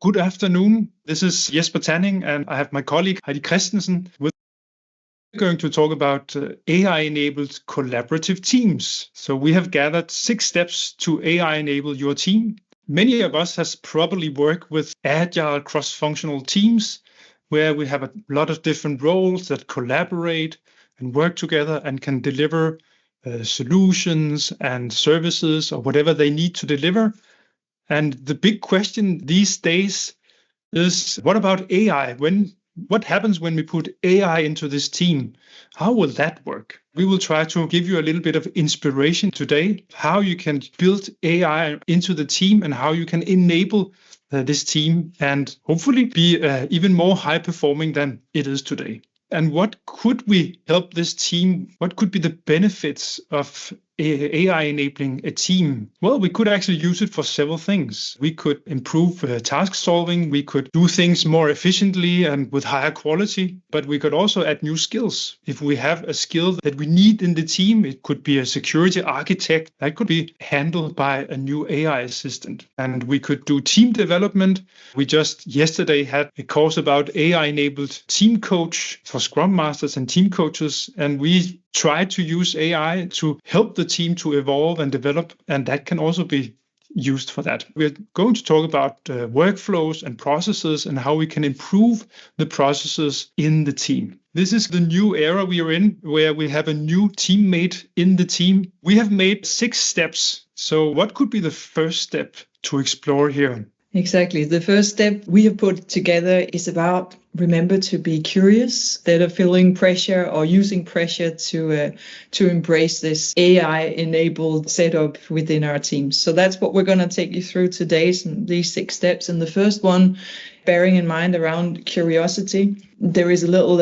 Good afternoon. This is Jesper Tanning, and I have my colleague Heidi Kristensen. We're going to talk about AI-enabled collaborative teams. So we have gathered 6 steps to AI-enable your team. Many of us has probably worked with agile cross-functional teams where we have a lot of different roles that collaborate and work together and can deliver solutions and services or whatever they need to deliver. And the big question these days is, what about AI? What happens when we put AI into this team? How will that work? We will try to give you a little bit of inspiration today, how you can build AI into the team and how you can enable this team and hopefully be even more high performing than it is today. And what could we help this team? What could be the benefits of AI enabling a team? Well, we could actually use it for several things. We could improve task solving. We could do things more efficiently and with higher quality, but we could also add new skills. If we have a skill that we need in the team, it could be a security architect that could be handled by a new AI assistant. And we could do team development. We just yesterday had a course about AI enabled team coach for Scrum Masters and team coaches. And we try to use AI to help the team to evolve and develop, and that can also be used for that. We're going to talk about workflows and processes and how we can improve the processes in the team. This is the new era we are in, where we have a new teammate in the team. We have made 6 steps. So what could be the first step to explore here? Exactly. The first step we have put together is about remember to be curious instead of feeling pressure or using pressure to embrace this AI-enabled setup within our teams. So that's what we're going to take you through today, these 6 steps. And the first one, bearing in mind around curiosity, there is a little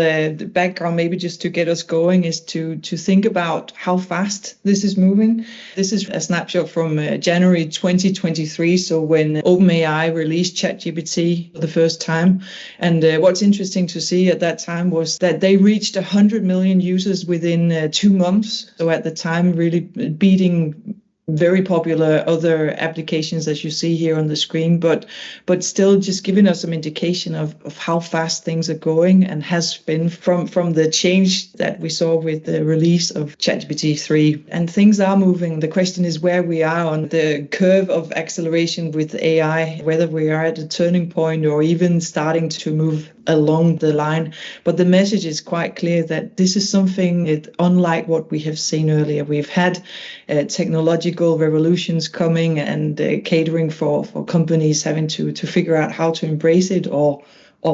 background maybe just to get us going is to think about how fast this is moving. This is a snapshot from January 2023, so when OpenAI released ChatGPT for the first time. And what's interesting to see at that time was that they reached 100 million users within 2 months. So at the time, really beating very popular other applications as you see here on the screen, but still just giving us some indication of how fast things are going and has been from the change that we saw with the release of ChatGPT 3. And things are moving. The question is where we are on the curve of acceleration with AI, whether we are at a turning point or even starting to move along the line. But the message is quite clear that this is something unlike what we have seen earlier. We've had technological revolutions coming and catering for companies having to figure out how to embrace it or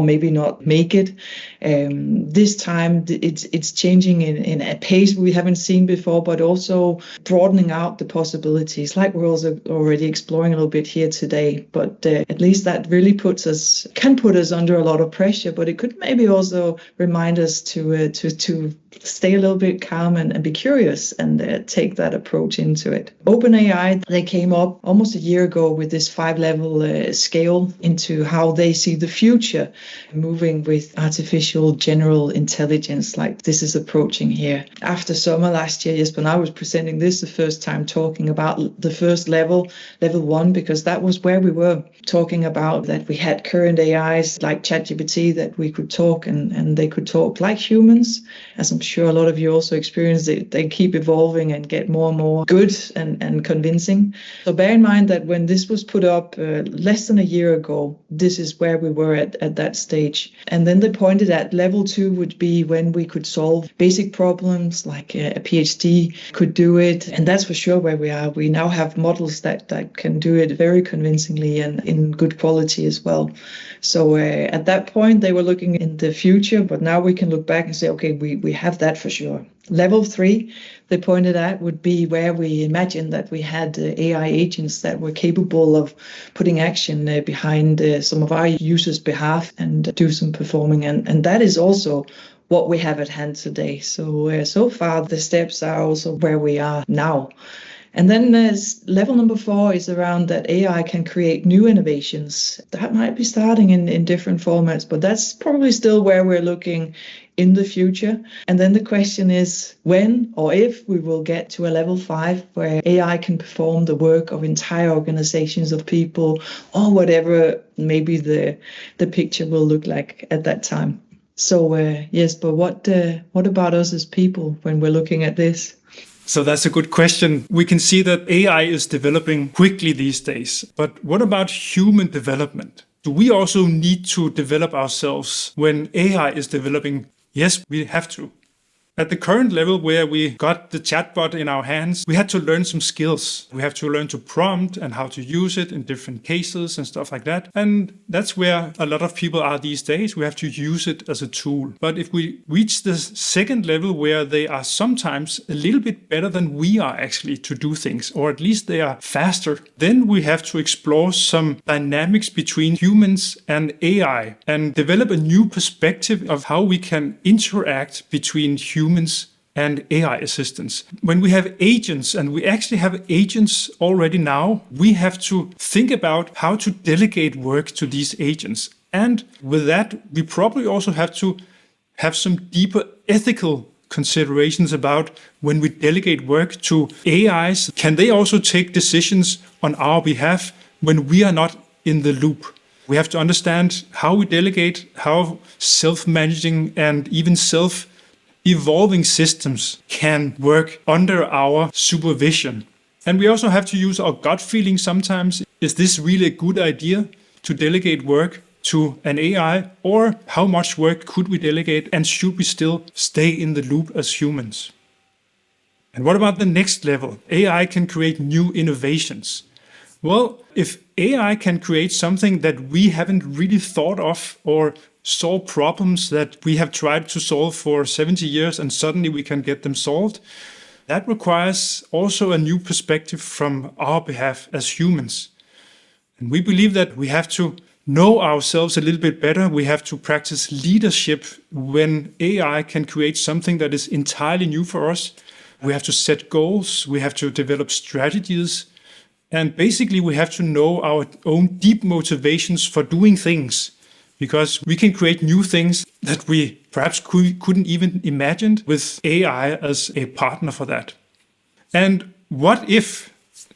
maybe not make it. This time it's changing in a pace we haven't seen before, but also broadening out the possibilities, like we're also already exploring a little bit here today. But at least that really can put us under a lot of pressure, but it could maybe also remind us to stay a little bit calm and be curious and take that approach into it. OpenAI, they came up almost a year ago with this 5-level scale into how they see the future moving with artificial general intelligence, like this is approaching here. After summer last year, Jesper and I was presenting this the first time, talking about the first level 1, because that was where we were talking about that we had current AIs like ChatGPT that we could talk and they could talk like humans, as I'm sure a lot of you also experience it. They keep evolving and get more and more good and convincing. So bear in mind that when this was put up less than a year ago, this is where we were at that stage. And then they pointed at level 2 would be when we could solve basic problems like a PhD could do it. And that's for sure where we are. We now have models that can do it very convincingly and in good quality as well. So at that point, they were looking in the future, but now we can look back and say, okay, we have that for sure. Level 3, they pointed at, would be where we imagined that we had AI agents that were capable of putting action behind some of our users' behalf and do some performing. And that is also what we have at hand today. So far, the steps are also where we are now. And then there's level number 4 is around that AI can create new innovations. That might be starting in different formats, but that's probably still where we're looking in the future. And then the question is when or if we will get to a level 5 where AI can perform the work of entire organizations of people, or whatever maybe the picture will look like at that time. So Jesper, what about us as people when we're looking at this? So that's a good question. We can see that AI is developing quickly these days. But what about human development? Do we also need to develop ourselves when AI is developing? Yes, we have to. At the current level where we got the chatbot in our hands, we had to learn some skills. We have to learn to prompt and how to use it in different cases and stuff like that. And that's where a lot of people are these days. We have to use it as a tool. But if we reach the second level where they are sometimes a little bit better than we are actually to do things, or at least they are faster, then we have to explore some dynamics between humans and AI and develop a new perspective of how we can interact between humans and AI assistants. When we have agents, and we actually have agents already now, we have to think about how to delegate work to these agents. And with that, we probably also have to have some deeper ethical considerations about when we delegate work to AIs. Can they also take decisions on our behalf when we are not in the loop? We have to understand how we delegate, how self-managing and even evolving systems can work under our supervision. And we also have to use our gut feeling sometimes. Is this really a good idea to delegate work to an AI? Or how much work could we delegate, and should we still stay in the loop as humans? And what about the next level? AI can create new innovations. Well, if AI can create something that we haven't really thought of or solve problems that we have tried to solve for 70 years and suddenly we can get them solved, that requires also a new perspective from our behalf as humans. And we believe that we have to know ourselves a little bit better. We have to practice leadership when AI can create something that is entirely new for us. We have to set goals. We have to develop strategies. And basically, we have to know our own deep motivations for doing things, because we can create new things that we perhaps couldn't even imagine with AI as a partner for that. And what if?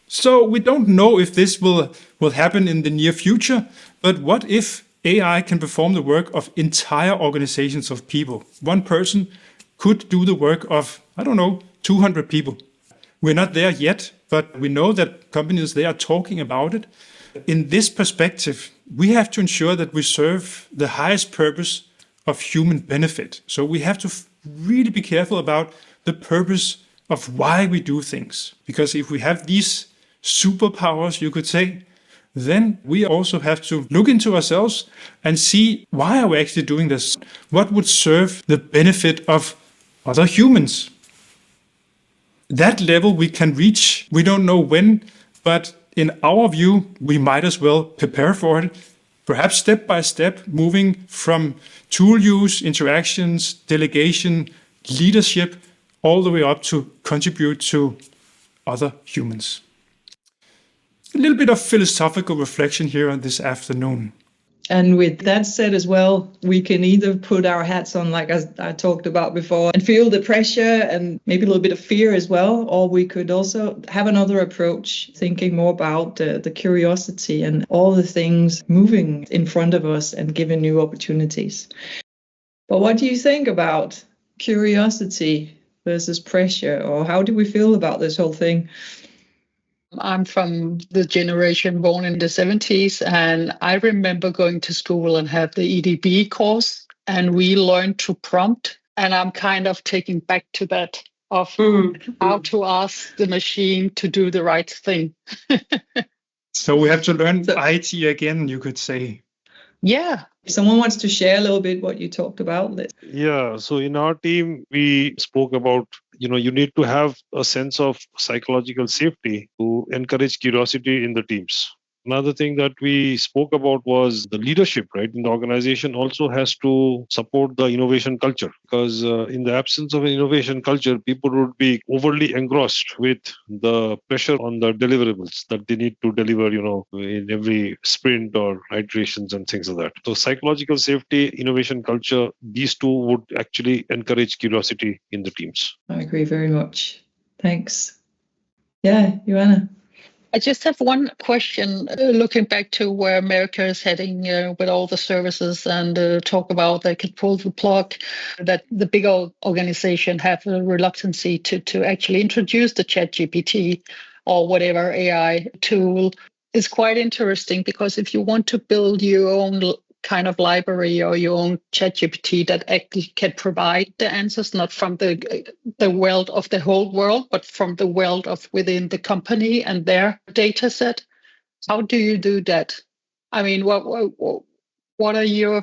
So we don't know if this will happen in the near future, but what if AI can perform the work of entire organizations of people? One person could do the work of, 200 people. We're not there yet, but we know that companies, they are talking about it. In this perspective, we have to ensure that we serve the highest purpose of human benefit. So we have to really be careful about the purpose of why we do things. Because if we have these superpowers, you could say, then we also have to look into ourselves and see, why are we actually doing this? What would serve the benefit of other humans? That level we can reach, we don't know when, but in our view, we might as well prepare for it, perhaps step by step, moving from tool use, interactions, delegation, leadership, all the way up to contribute to other humans. A little bit of philosophical reflection here on this afternoon. And with that said as well, we can either put our hats on, like I talked about before, and feel the pressure and maybe a little bit of fear as well, or we could also have another approach, thinking more about the curiosity and all the things moving in front of us and giving new opportunities. But what do you think about curiosity versus pressure, or how do we feel about this whole thing? I'm from the generation born in the 70s, and I remember going to school and have the EDB course, and we learned to prompt, and I'm kind of taking back to that of how to ask the machine to do the right thing. So we have to learn IT again, you could say. Yeah. If someone wants to share a little bit what you talked about. Yeah, so in our team, we spoke about, you need to have a sense of psychological safety to encourage curiosity in the teams. Another thing that we spoke about was the leadership, right? And the organization also has to support the innovation culture, because in the absence of an innovation culture, people would be overly engrossed with the pressure on the deliverables that they need to deliver, in every sprint or iterations and things like that. So psychological safety, innovation culture, these two would actually encourage curiosity in the teams. I agree very much. Thanks. Yeah, Joanna. I just have one question, looking back to where America is heading with all the services and talk about they could pull the plug, that the bigger organization have a reluctancy to actually introduce the ChatGPT or whatever AI tool is quite interesting, because if you want to build your own kind of library or your own ChatGPT that actually can provide the answers, not from the world of the whole world, but from the world of within the company and their data set. How do you do that? I mean, what are your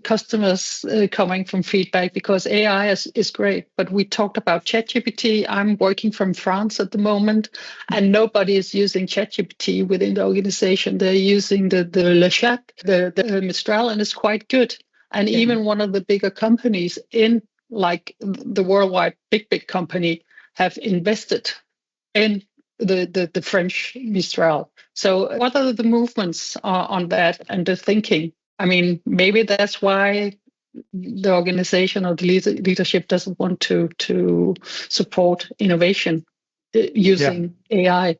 customers coming from feedback? Because AI is great, but we talked about ChatGPT. I'm working from France at the moment, and nobody is using ChatGPT within the organization. They're using the Le Chat, the Mistral, and it's quite good. And even one of the bigger companies in like the worldwide big company have invested in the French Mistral. So what are the movements on that and the thinking? I mean, maybe that's why the organization or the leadership doesn't want to support innovation using AI.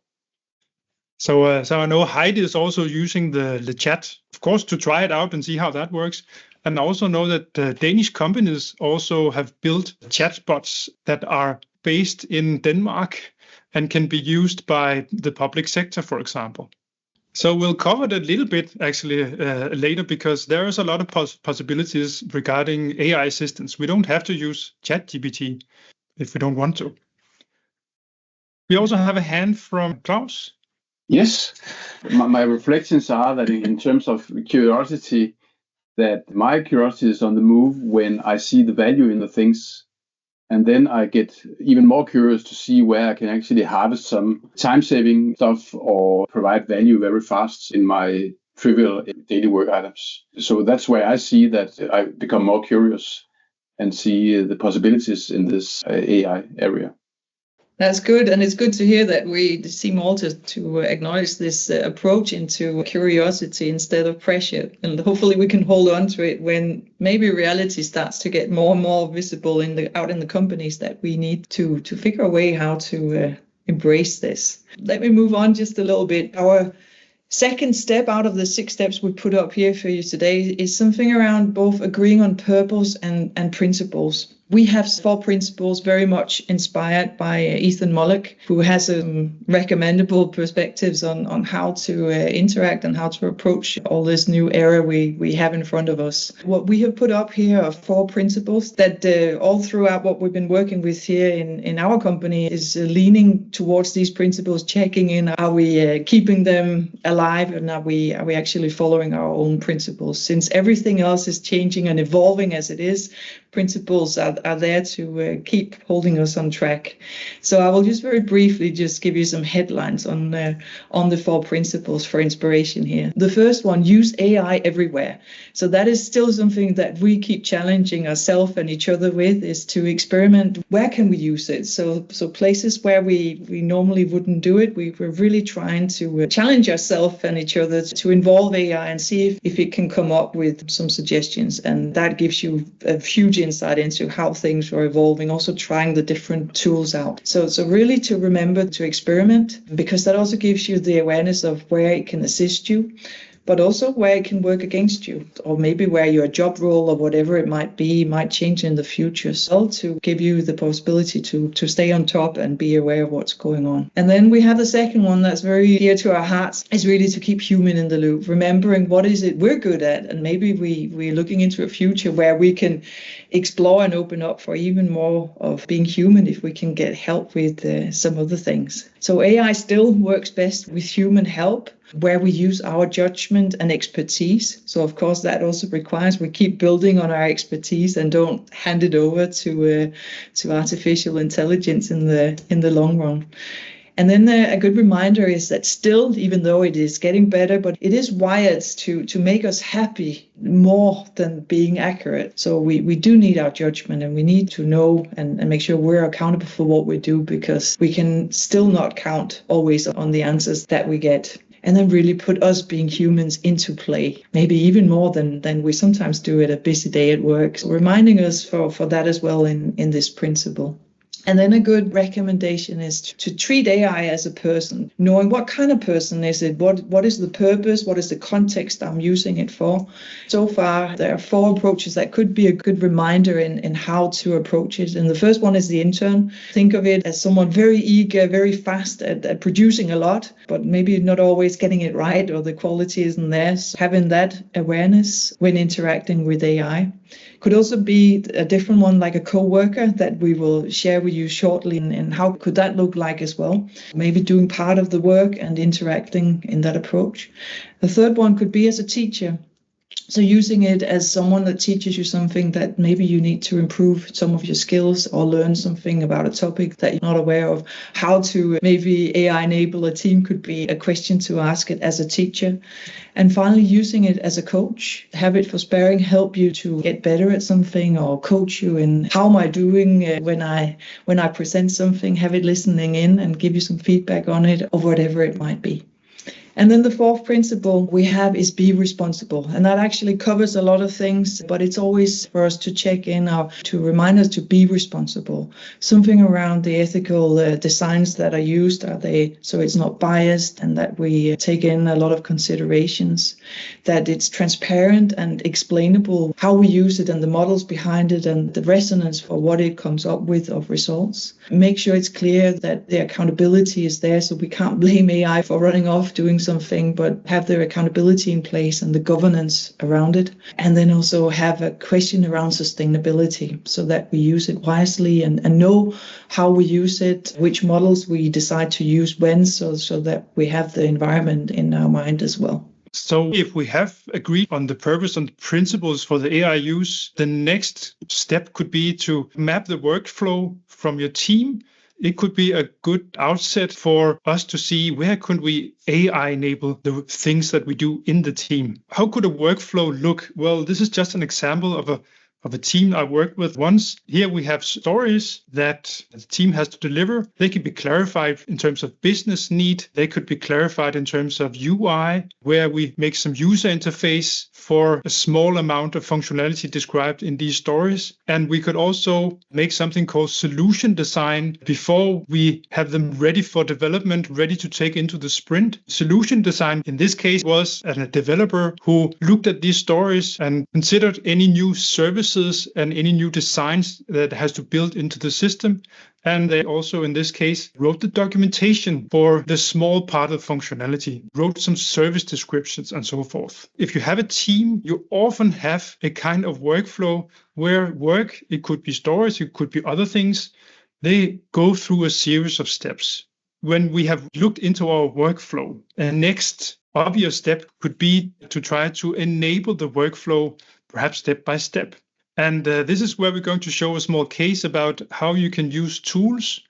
So I know Heidi is also using the chat, of course, to try it out and see how that works. And I also know that Danish companies also have built chatbots that are based in Denmark and can be used by the public sector, for example. So we'll cover it a little bit actually later, because there is a lot of possibilities regarding AI assistants. We don't have to use ChatGPT if we don't want to. We also have a hand from Klaus. Yes, my reflections are that in terms of curiosity, that my curiosity is on the move when I see the value in the things. And then I get even more curious to see where I can actually harvest some time-saving stuff or provide value very fast in my trivial daily work items. So that's where I see that I become more curious and see the possibilities in this AI area. That's good. And it's good to hear that we seem all to acknowledge this approach into curiosity instead of pressure. And hopefully we can hold on to it when maybe reality starts to get more and more visible out in the companies, that we need to figure a way how to embrace this. Let me move on just a little bit. Our second step out of the 6 steps we put up here for you today is something around both agreeing on purpose and principles. We have 4 principles very much inspired by Ethan Mollick, who has recommendable perspectives on how to interact and how to approach all this new era we have in front of us. What we have put up here are 4 principles that all throughout what we've been working with here in our company is leaning towards these principles, checking in, are we keeping them alive, and are we actually following our own principles? Since everything else is changing and evolving as it is, principles are there to keep holding us on track. So I will just very briefly just give you some headlines on the 4 principles for inspiration here. The first one, use AI everywhere. So that is still something that we keep challenging ourselves and each other with, is to experiment. Where can we use it? So places where we normally wouldn't do it, we're really trying to challenge ourselves and each other to involve AI and see if it can come up with some suggestions. And that gives you a huge insight into how things are evolving, also trying the different tools out. So really to remember to experiment, because that also gives you the awareness of where it can assist you, but also where it can work against you, or maybe where your job role or whatever it might be might change in the future. So to give you the possibility to stay on top and be aware of what's going on. And then we have the second one that's very dear to our hearts, is really to keep human in the loop, remembering what is it we're good at, and maybe we're looking into a future where we can explore and open up for even more of being human if we can get help with some other things. So AI still works best with human help, where we use our judgment and expertise. So of course that also requires we keep building on our expertise and don't hand it over to artificial intelligence in the long run. And then a good reminder is that still, even though it is getting better, but it is wired to make us happy more than being accurate. So we do need our judgment, and we need to know and make sure we're accountable for what we do, because we can still not count always on the answers that we get. And then really put us being humans into play, maybe even more than we sometimes do at a busy day at work. So reminding us for that as well in this principle. And then a good recommendation is to treat AI as a person, knowing what kind of person is it, what is the purpose, what is the context I'm using it for. So far, there are 4 approaches that could be a good reminder in how to approach it. And the first one is the intern. Think of it as someone very eager, very fast at producing a lot, but maybe not always getting it right, or the quality isn't there. So having that awareness when interacting with AI. Could also be a different one, like a co-worker that we will share with you shortly, and how could that look like as well? Maybe doing part of the work and interacting in that approach. The third one could be as a teacher. So using it as someone that teaches you something that maybe you need to improve some of your skills or learn something about a topic that you're not aware of. How to maybe AI enable a team could be a question to ask it as a teacher. And finally, using it as a coach. Have it for sparring, help you to get better at something, or coach you in how am I doing when I present something. Have it listening in and give you some feedback on it, or whatever it might be. And then the fourth principle we have is be responsible. And that actually covers a lot of things, but it's always for us to check in or to remind us to be responsible. Something around the ethical designs that are used, are they so it's not biased, and that we take in a lot of considerations, that it's transparent and explainable how we use it and the models behind it and the resonance for what it comes up with of results. Make sure it's clear that the accountability is there, so we can't blame AI for running off doing something, but have their accountability in place and the governance around it. And then also have a question around sustainability, so that we use it wisely and know how we use it, which models we decide to use when, so that we have the environment in our mind as well. So if we have agreed on the purpose and principles for the AI use, the next step could be to map the workflow from your team. It could be a good outset for us to see where could we AI enable the things that we do in the team. How could a workflow look? Well, this is just an example of a team I worked with once. Here we have stories that the team has to deliver. They could be clarified in terms of business need. They could be clarified in terms of UI, where we make some user interface for a small amount of functionality described in these stories. And we could also make something called solution design before we have them ready for development, ready to take into the sprint. Solution design in this case was a developer who looked at these stories and considered any new services and any new designs that has to build into the system. And they also, in this case, wrote the documentation for the small part of functionality, wrote some service descriptions and so forth. If you have a team, you often have a kind of workflow where work, it could be stories, it could be other things, they go through a series of steps. When we have looked into our workflow, a next obvious step could be to try to enable the workflow, perhaps step by step. And this is where we're going to show a small case about how you can use tools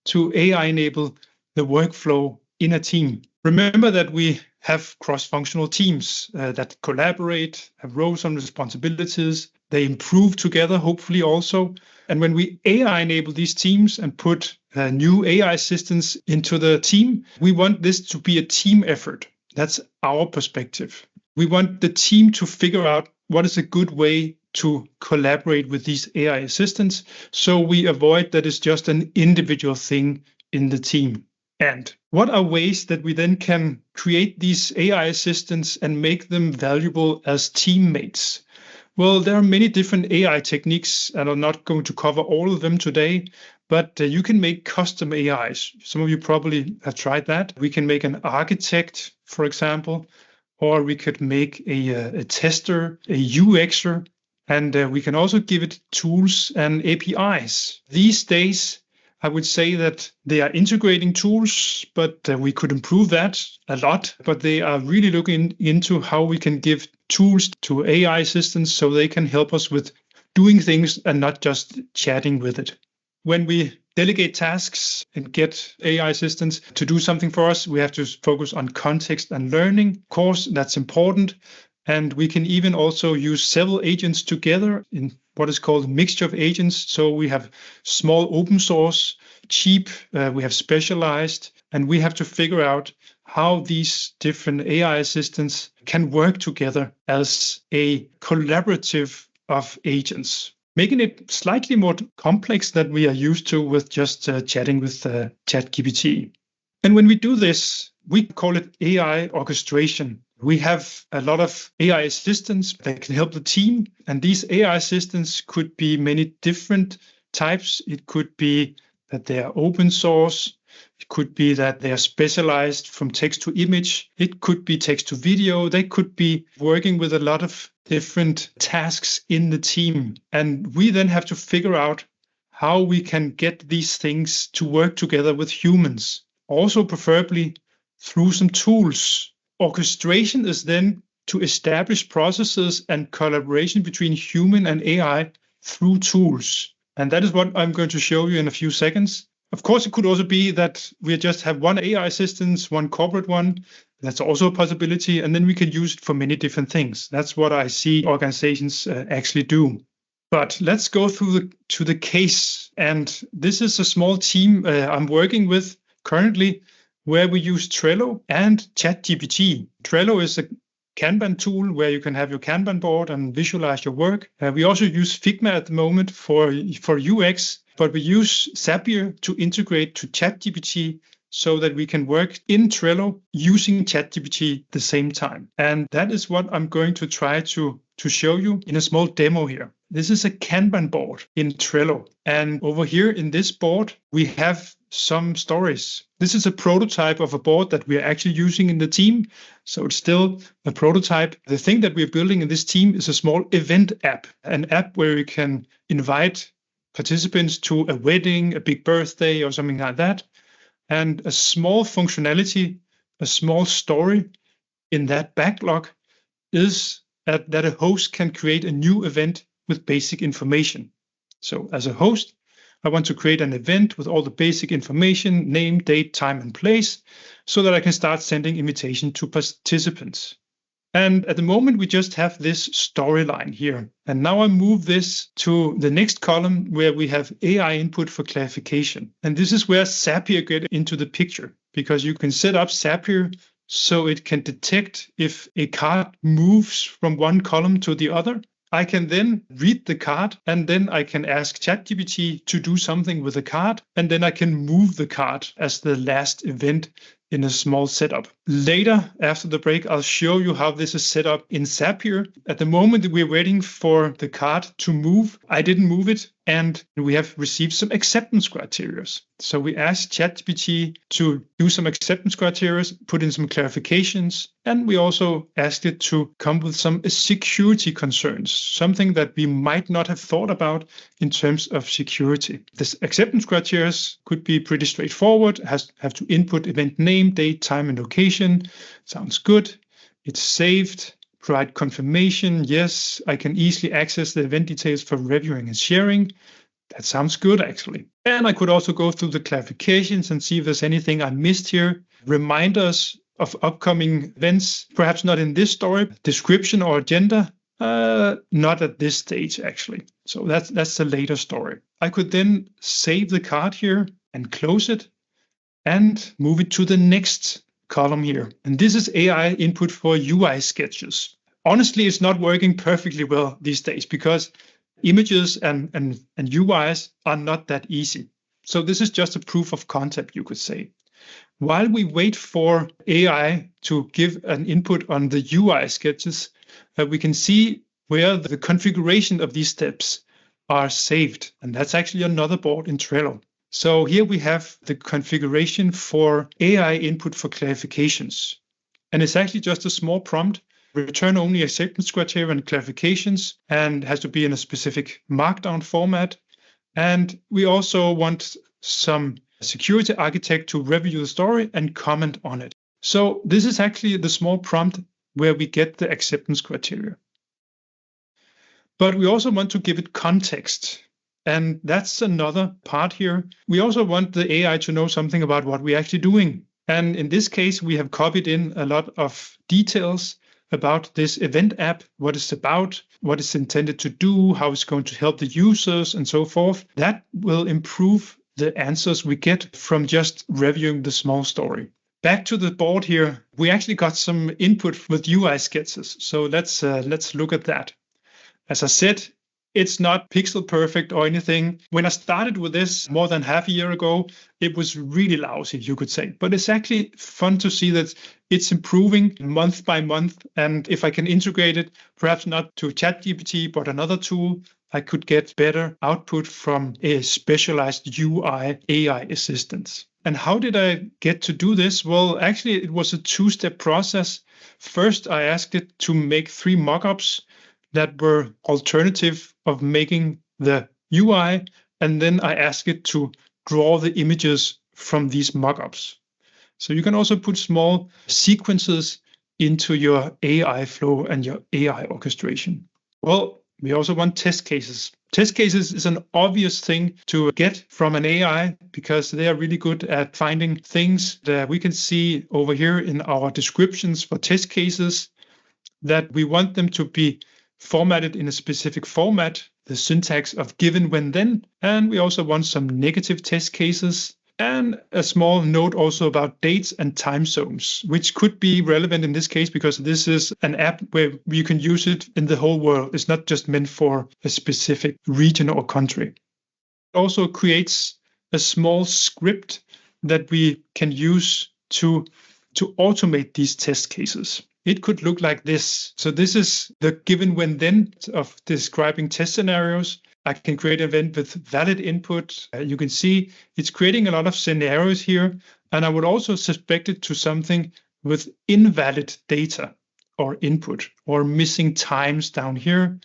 to AI enable the workflow in a team. Remember that we have cross-functional teams that collaborate, have roles and responsibilities. They improve together, hopefully also. And when we AI enable these teams and put new AI assistants into the team, we want this to be a team effort. That's our perspective. We want the team to figure out what is a good way to collaborate with these AI assistants, so we avoid that it's just an individual thing in the team. And what are ways that we then can create these AI assistants and make them valuable as teammates? Well, there are many different AI techniques, and I'm not going to cover all of them today, but you can make custom AIs. Some of you probably have tried that. We can make an architect, for example, or we could make a tester, a UXer, and we can also give it tools and APIs. These days, I would say that they are integrating tools, but we could improve that a lot. But they are really looking into how we can give tools to AI assistants so they can help us with doing things and not just chatting with it. When we delegate tasks and get AI assistants to do something for us, we have to focus on context and learning. Of course, that's important. And we can even also use several agents together in what is called a mixture of agents. So we have small open source, cheap, we have specialized, and we have to figure out how these different AI assistants can work together as a collaborative of agents, making it slightly more complex than we are used to with just chatting with ChatGPT. And when we do this, we call it AI orchestration. We have a lot of AI assistants that can help the team. And these AI assistants could be many different types. It could be that they are open source. It could be that they are specialized from text to image. It could be text to video. They could be working with a lot of different tasks in the team. And we then have to figure out how we can get these things to work together with humans, also preferably through some tools. Orchestration is then to establish processes and collaboration between human and AI through tools. And that is what I'm going to show you in a few seconds. Of course, it could also be that we just have one AI assistant, one corporate one. That's also a possibility. And then we can use it for many different things. That's what I see organizations actually do. But let's go through to the case. And this is a small team I'm working with currently, where we use Trello and ChatGPT. Trello is a Kanban tool where you can have your Kanban board and visualize your work. We also use Figma at the moment for UX, but we use Zapier to integrate to ChatGPT so that we can work in Trello using ChatGPT at the same time. And that is what I'm going to try to show you in a small demo here. This is a Kanban board in Trello. And over here in this board, we have some stories. This is a prototype of a board that we are actually using in the team. So it's still a prototype. The thing that we're building in this team is a small event app, an app where you can invite participants to a wedding, a big birthday, or something like that. And a small functionality, a small story in that backlog is that a host can create a new event with basic information. So as a host, I want to create an event with all the basic information, name, date, time, and place, so that I can start sending invitation to participants. And at the moment, we just have this storyline here. And now I move this to the next column where we have AI input for clarification. And this is where Zapier gets into the picture, because you can set up Zapier so it can detect if a card moves from one column to the other. I can then read the card, and then I can ask ChatGPT to do something with the card, and then I can move the card as the last event in a small setup. Later, after the break, I'll show you how this is set up in Zapier. At the moment, we're waiting for the card to move. I didn't move it, and we have received some acceptance criteria. So we asked ChatGPT to do some acceptance criteria, put in some clarifications, and we also asked it to come with some security concerns, something that we might not have thought about in terms of security. This acceptance criteria could be pretty straightforward. It have to input event name, date, time, and location. Sounds good. It's saved. Provide confirmation. Yes, I can easily access the event details for reviewing and sharing. That sounds good, actually. And I could also go through the clarifications and see if there's anything I missed here. Reminders of upcoming events, perhaps not in this story. Description or agenda, not at this stage, actually. So that's a later story. I could then save the card here and close it and move it to the next column here. And this is AI input for UI sketches. Honestly, it's not working perfectly well these days because images and UIs are not that easy. So this is just a proof of concept, you could say. While we wait for AI to give an input on the UI sketches, we can see where the configuration of these steps are saved. And that's actually another board in Trello. So here we have the configuration for AI input for clarifications. And it's actually just a small prompt, return only acceptance criteria and clarifications, and has to be in a specific markdown format. And we also want some security architect to review the story and comment on it. So this is actually the small prompt where we get the acceptance criteria. But we also want to give it context. And that's another part here. We also want the AI to know something about what we're actually doing. And in this case, we have copied in a lot of details about this event app, what it's about, what it's intended to do, how it's going to help the users, and so forth. That will improve the answers we get from just reviewing the small story. Back to the board here, we actually got some input with UI sketches. So let's look at that. As I said, it's not pixel perfect or anything. When I started with this more than half a year ago, it was really lousy, you could say. But it's actually fun to see that it's improving month by month. And if I can integrate it, perhaps not to ChatGPT, but another tool, I could get better output from a specialized UI AI assistant. And how did I get to do this? Well, actually, it was a two-step process. First, I asked it to make 3 mockups that were alternative of making the UI, and then I asked it to draw the images from these mockups. So you can also put small sequences into your AI flow and your AI orchestration. Well, we also want test cases. Test cases is an obvious thing to get from an AI because they are really good at finding things that we can see over here in our descriptions for test cases, that we want them to be formatted in a specific format, the syntax of given, when, then. And we also want some negative test cases and a small note also about dates and time zones, which could be relevant in this case because this is an app where you can use it in the whole world. It's not just meant for a specific region or country. It also creates a small script that we can use to automate these test cases. It could look like this. So this is the given, when, then of describing test scenarios. I can create an event with valid input. You can see it's creating a lot of scenarios here. And I would also suspect it to something with invalid data or input or missing times down here,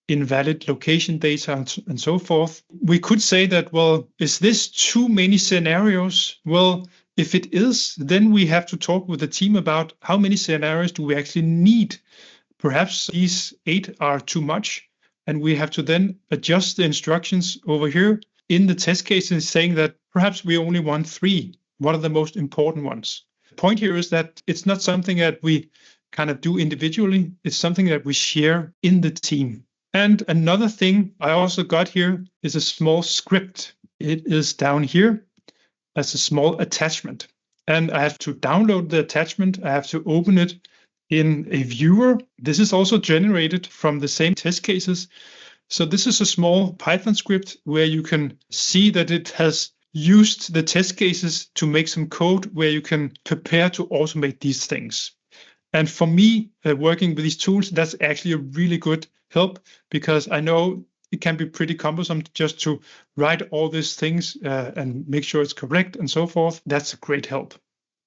invalid location data, and so forth. We could say that, well, is this too many scenarios? Well, if it is, then we have to talk with the team about how many scenarios do we actually need. Perhaps these 8 are too much, and we have to then adjust the instructions over here in the test cases saying that perhaps we only want 3. What are the most important ones? The point here is that it's not something that we kind of do individually. It's something that we share in the team. And another thing I also got here is a small script. It is down here as a small attachment. And I have to download the attachment. I have to open it in a viewer. This is also generated from the same test cases. So this is a small Python script where you can see that it has used the test cases to make some code where you can prepare to automate these things. And for me, working with these tools, that's actually a really good help because I know it can be pretty cumbersome just to write all these things and make sure it's correct and so forth. That's a great help.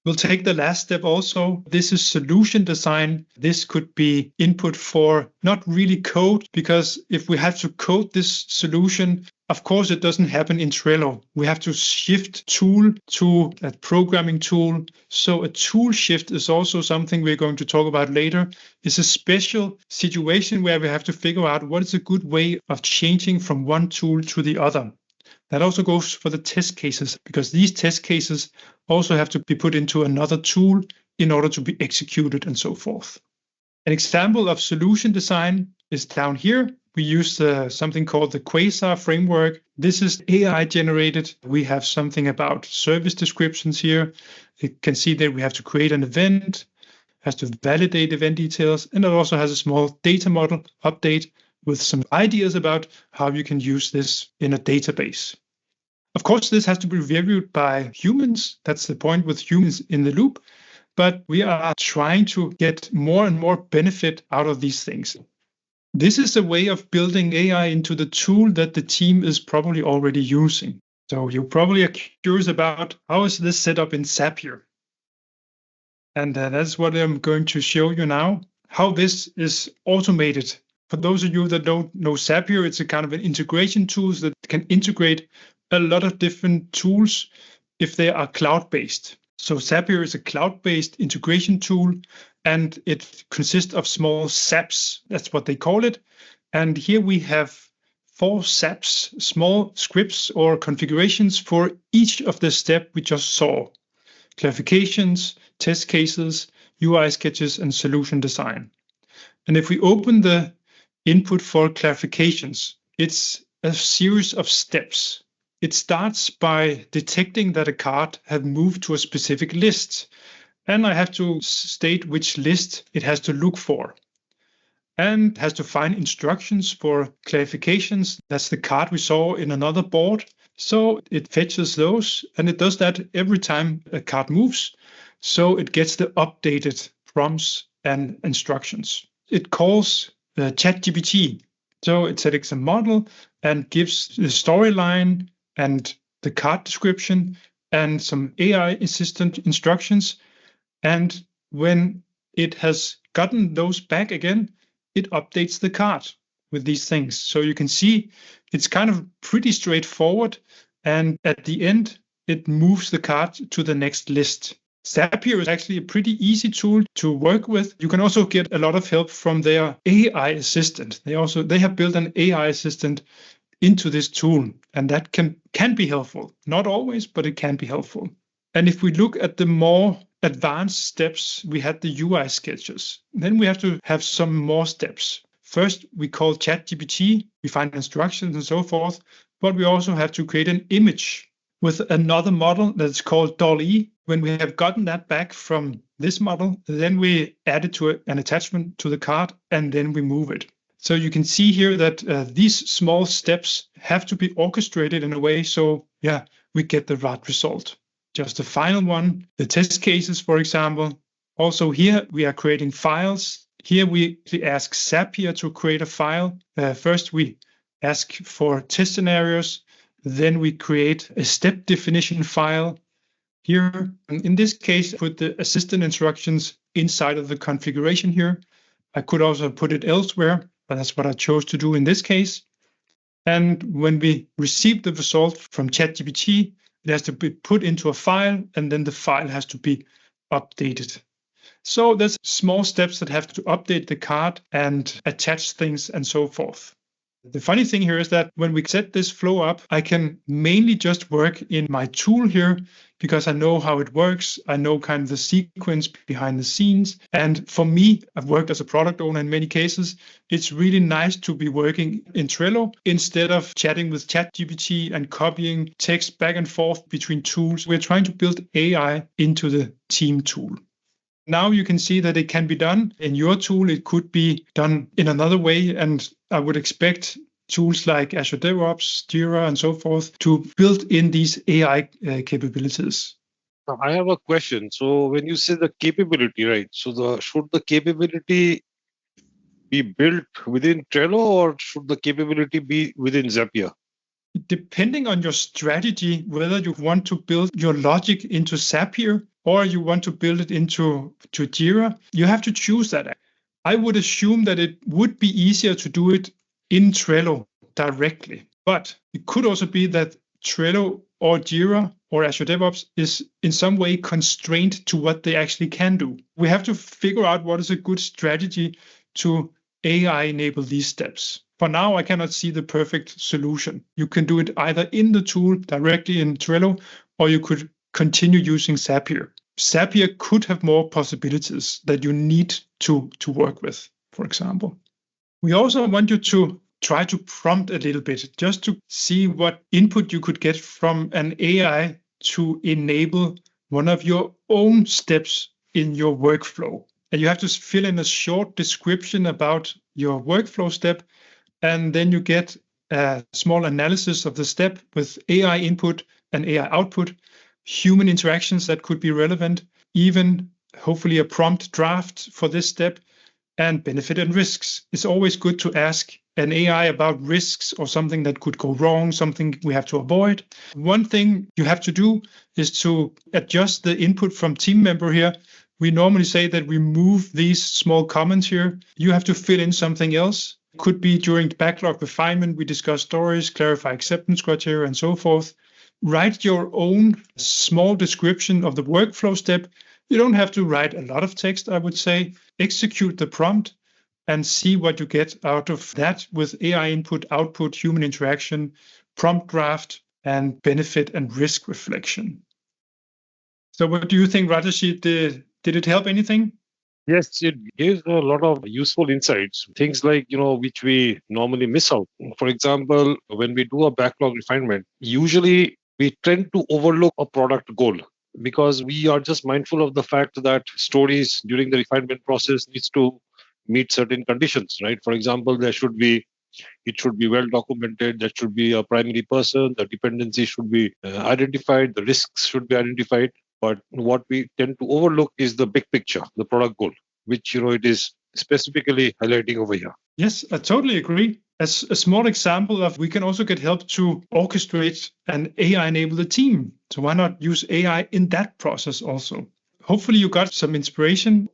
We'll take the last step also. This is solution design. This could be input for not really code, because if we have to code this solution, of course, it doesn't happen in Trello. We have to shift tool to a programming tool. So a tool shift is also something we're going to talk about later. It's a special situation where we have to figure out what is a good way of changing from one tool to the other. That also goes for the test cases, because these test cases also have to be put into another tool in order to be executed and so forth. An example of solution design is down here. We use something called the Quasar framework. This is AI generated. We have something about service descriptions here. You can see that we have to create an event, has to validate event details, and it also has a small data model update with some ideas about how you can use this in a database. Of course, this has to be reviewed by humans. That's the point with humans in the loop. But we are trying to get more and more benefit out of these things. This is a way of building AI into the tool that the team is probably already using. So you probably are curious about how is this set up in Zapier. And that's what I'm going to show you now, how this is automated. For those of you that don't know Zapier, it's a kind of an integration tool that can integrate a lot of different tools if they are cloud-based. So Zapier is a cloud-based integration tool, and it consists of small SAPs. That's what they call it. And here we have 4 SAPs, small scripts or configurations for each of the steps we just saw. Clarifications, test cases, UI sketches, and solution design. And if we open the input for clarifications, it's a series of steps. It starts by detecting that a card has moved to a specific list, and I have to state which list it has to look for, and has to find instructions for clarifications. That's the card we saw in another board. So it fetches those, and it does that every time a card moves. So it gets the updated prompts and instructions. It calls ChatGPT. So it selects a model and gives the storyline and the card description and some AI assistant instructions. And when it has gotten those back again, it updates the card with these things. So you can see it's kind of pretty straightforward. And at the end, it moves the card to the next list. Zapier is actually a pretty easy tool to work with. You can also get a lot of help from their AI assistant. They have built an AI assistant into this tool, and that can be helpful. Not always, but it can be helpful. And if we look at the more advanced steps, we had the UI sketches. Then we have to have some more steps. First, we call ChatGPT. We find instructions and so forth, but we also have to create an image with another model that's called DALL-E. When we have gotten that back from this model, then we add it to an attachment to the card, and then we move it. So you can see here that these small steps have to be orchestrated in a way so, we get the right result. Just the final one, the test cases, for example. Also here, we are creating files. Here we ask Zapier to create a file. First, we ask for test scenarios. Then we create a step definition file. Here, in this case, put the assistant instructions inside of the configuration here. I could also put it elsewhere, but that's what I chose to do in this case. And when we receive the result from ChatGPT, it has to be put into a file, and then the file has to be updated. So there's small steps that have to update the card and attach things and so forth. The funny thing here is that when we set this flow up, I can mainly just work in my tool here because I know how it works. I know kind of the sequence behind the scenes. And for me, I've worked as a product owner in many cases. It's really nice to be working in Trello instead of chatting with ChatGPT and copying text back and forth between tools. We're trying to build AI into the team tool. Now you can see that it can be done in your tool. It could be done in another way. And I would expect tools like Azure DevOps, Jira, and so forth to build in these AI capabilities. Now, I have a question. So when you say the capability, right? So should the capability be built within Trello, or should the capability be within Zapier? Depending on your strategy, whether you want to build your logic into Zapier or you want to build it into Jira, you have to choose that. I would assume that it would be easier to do it in Trello directly. But it could also be that Trello or Jira or Azure DevOps is in some way constrained to what they actually can do. We have to figure out what is a good strategy to AI enable these steps. For now, I cannot see the perfect solution. You can do it either in the tool directly in Trello, or you could continue using Zapier. Zapier could have more possibilities that you need to work with, for example. We also want you to try to prompt a little bit, just to see what input you could get from an AI to enable one of your own steps in your workflow. And you have to fill in a short description about your workflow step, and then you get a small analysis of the step with AI input and AI output, human interactions that could be relevant, even hopefully a prompt draft for this step, and benefit and risks. It's always good to ask an AI about risks or something that could go wrong, something we have to avoid. One thing you have to do is to adjust the input from team member here. We normally say that we move these small comments here. You have to fill in something else. Could be during backlog refinement, we discuss stories, clarify acceptance criteria, and so forth. Write your own small description of the workflow step. You don't have to write a lot of text, I would say. Execute the prompt, and see what you get out of that with AI input, output, human interaction, prompt draft, and benefit and risk reflection. So what do you think, Rajesh? Did it help anything? Yes, it gives a lot of useful insights, things like, which we normally miss out. For example, when we do a backlog refinement, usually we tend to overlook a product goal because we are just mindful of the fact that stories during the refinement process needs to meet certain conditions, right? For example, it should be well documented, there should be a primary person, the dependency should be identified, the risks should be identified. But what we tend to overlook is the big picture, the product goal, which it is specifically highlighting over here. Yes, I totally agree. As a small example of, we can also get help to orchestrate and AI-enable the team. So why not use AI in that process also? Hopefully you got some inspiration.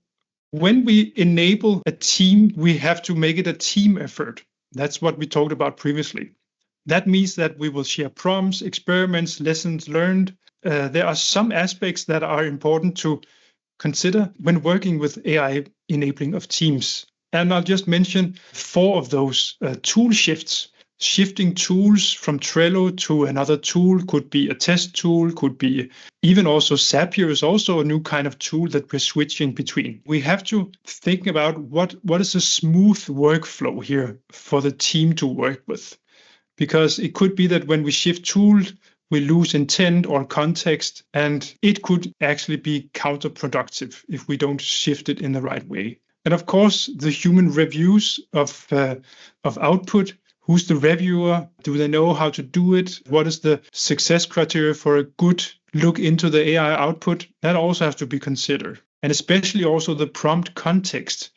When we enable a team, we have to make it a team effort. That's what we talked about previously. That means that we will share prompts, experiments, lessons learned. There are some aspects that are important to consider when working with AI enabling of teams. And I'll just mention 4 of those tool shifts. Shifting tools from Trello to another tool could be a test tool, could be even also Zapier is also a new kind of tool that we're switching between. We have to think about what is a smooth workflow here for the team to work with. Because it could be that when we shift tools, we lose intent or context, and it could actually be counterproductive if we don't shift it in the right way. And of course, the human reviews of output. Who's the reviewer? Do they know how to do it? What is the success criteria for a good look into the AI output? That also has to be considered. And especially also the prompt context.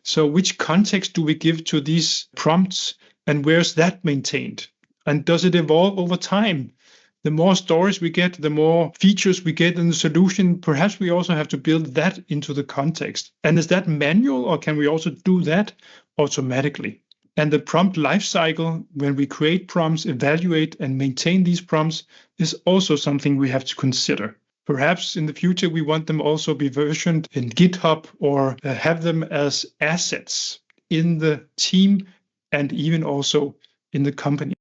So which context do we give to these prompts, and where's that maintained? And does it evolve over time? The more stories we get, the more features we get in the solution. Perhaps we also have to build that into the context. And is that manual, or can we also do that automatically? And the prompt lifecycle, when we create prompts, evaluate and maintain these prompts, is also something we have to consider. Perhaps in the future, we want them also be versioned in GitHub or have them as assets in the team and even also in the company.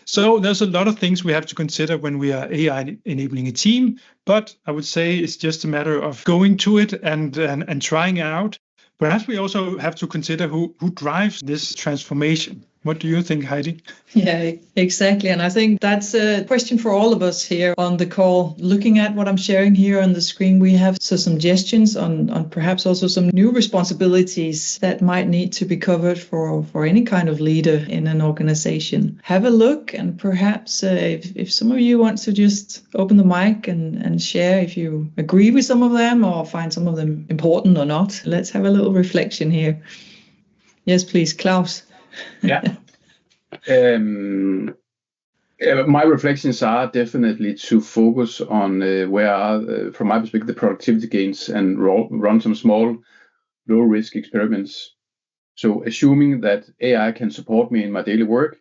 So there's a lot of things we have to consider when we are AI enabling a team, but I would say it's just a matter of going to it and trying it out. Perhaps we also have to consider who drives this transformation. What do you think, Heidi? Yeah, exactly. And I think that's a question for all of us here on the call. Looking at what I'm sharing here on the screen, we have some suggestions on perhaps also some new responsibilities that might need to be covered for any kind of leader in an organization. Have a look, and perhaps if some of you want to just open the mic and share if you agree with some of them or find some of them important or not. Let's have a little reflection here. Yes, please, Klaus. Yeah. My reflections are definitely to focus on where are, from my perspective, the productivity gains and run some small, low-risk experiments. So assuming that AI can support me in my daily work,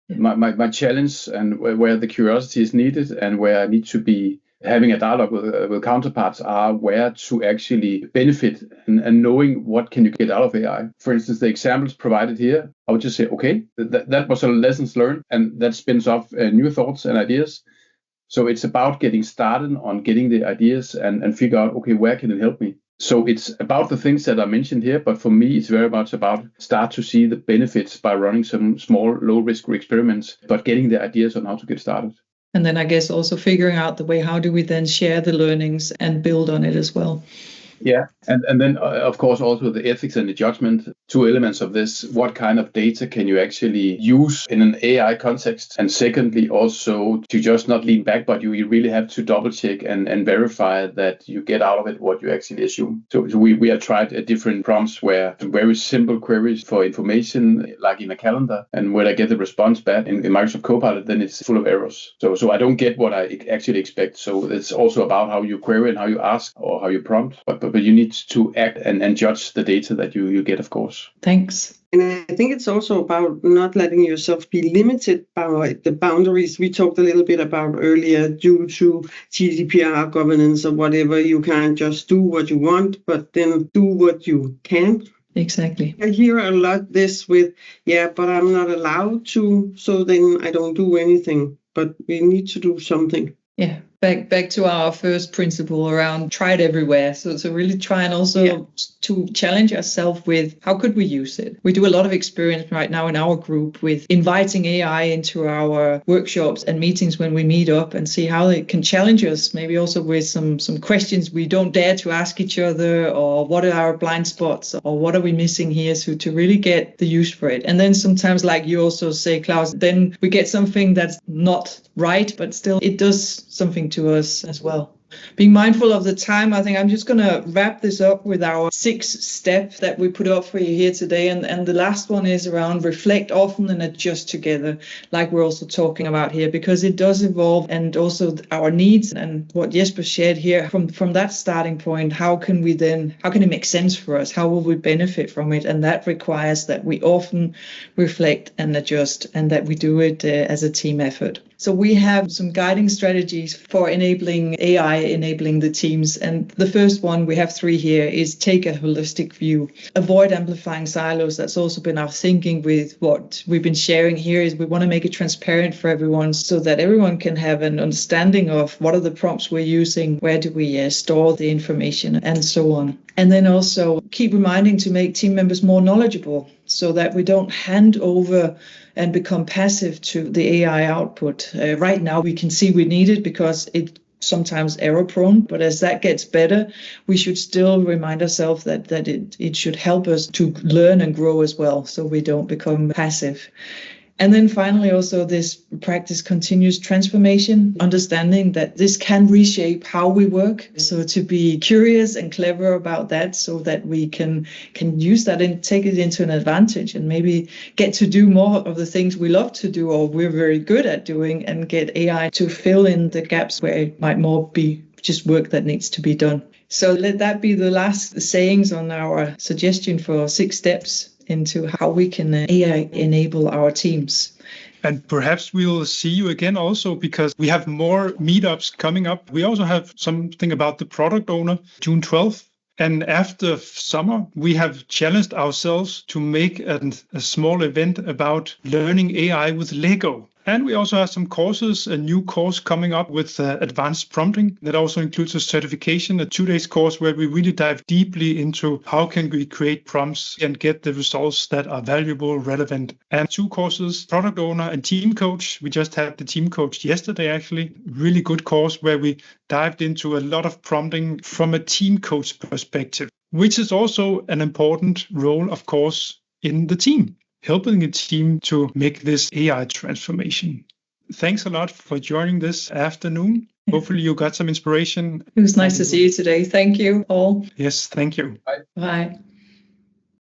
my challenge and where the curiosity is needed and where I need to be having a dialogue with counterparts are where to actually benefit and knowing what can you get out of AI. For instance, the examples provided here, I would just say, okay, that was a lessons learned, and that spins off new thoughts and ideas. So it's about getting started on getting the ideas and figure out, okay, where can it help me? So it's about the things that are mentioned here, but for me, it's very much about start to see the benefits by running some small, low-risk experiments, but getting the ideas on how to get started. And then I guess also figuring out the way, how do we then share the learnings and build on it as well? Yeah, and then of course also the ethics and the judgment, 2 elements of this. What kind of data can you actually use in an AI context? And secondly, also to just not lean back, but you really have to double check and verify that you get out of it what you actually assume. So we have tried different prompts where very simple queries for information, like in a calendar, and when I get the response back in Microsoft Copilot, then it's full of errors. So I don't get what I actually expect. So it's also about how you query and how you ask or how you prompt. But you need to act and judge the data that you get, of course. Thanks. And I think it's also about not letting yourself be limited by the boundaries we talked a little bit about earlier due to GDPR governance or whatever. You can't just do what you want, but then do what you can. Exactly. I hear a lot this with, yeah, but I'm not allowed to, so then I don't do anything. But we need to do something. Yeah, back to our first principle around try it everywhere. So really try and also to challenge ourselves with how could we use it. We do a lot of experience right now in our group with inviting AI into our workshops and meetings when we meet up and see how it can challenge us, maybe also with some questions we don't dare to ask each other, or what are our blind spots, or what are we missing here, so to really get the use for it. And then sometimes, like you also say, Klaus, then we get something that's not right, but still it does something to us as well. Being mindful of the time, I think I'm just going to wrap this up with our 6 steps that we put up for you here today. And the last one is around reflect often and adjust together, like we're also talking about here, because it does evolve, and also our needs and what Jesper shared here from that starting point. How can it make sense for us? How will we benefit from it? And that requires that we often reflect and adjust, and that we do it as a team effort. So we have some guiding strategies for enabling AI, enabling the teams. And the first one, we have 3 here, is take a holistic view. Avoid amplifying silos. That's also been our thinking with what we've been sharing here, is we want to make it transparent for everyone so that everyone can have an understanding of what are the prompts we're using, where do we store the information, and so on. And then also keep reminding to make team members more knowledgeable, so that we don't hand over and become passive to the AI output. Right now, we can see we need it because it's sometimes error prone, but as that gets better, we should still remind ourselves that it should help us to learn and grow as well, so we don't become passive. And then finally, also this practice continuous transformation, understanding that this can reshape how we work. So to be curious and clever about that, so that we can use that and take it into an advantage, and maybe get to do more of the things we love to do or we're very good at doing, and get AI to fill in the gaps where it might more be just work that needs to be done. So let that be the last sayings on our suggestion for 6 steps into how we can AI enable our teams. And perhaps we'll see you again also, because we have more meetups coming up. We also have something about the product owner, June 12th. And after summer, we have challenged ourselves to make a small event about learning AI with Lego. And we also have some courses, a new course coming up with advanced prompting that also includes a certification, a 2-day course where we really dive deeply into how can we create prompts and get the results that are valuable, relevant. And 2 courses, product owner and team coach. We just had the team coach yesterday, actually. Really good course where we dived into a lot of prompting from a team coach perspective, which is also an important role, of course, in the team, helping a team to make this AI transformation. Thanks a lot for joining this afternoon. Hopefully you got some inspiration. It was nice to see you today. Thank you all. Yes, thank you. Bye.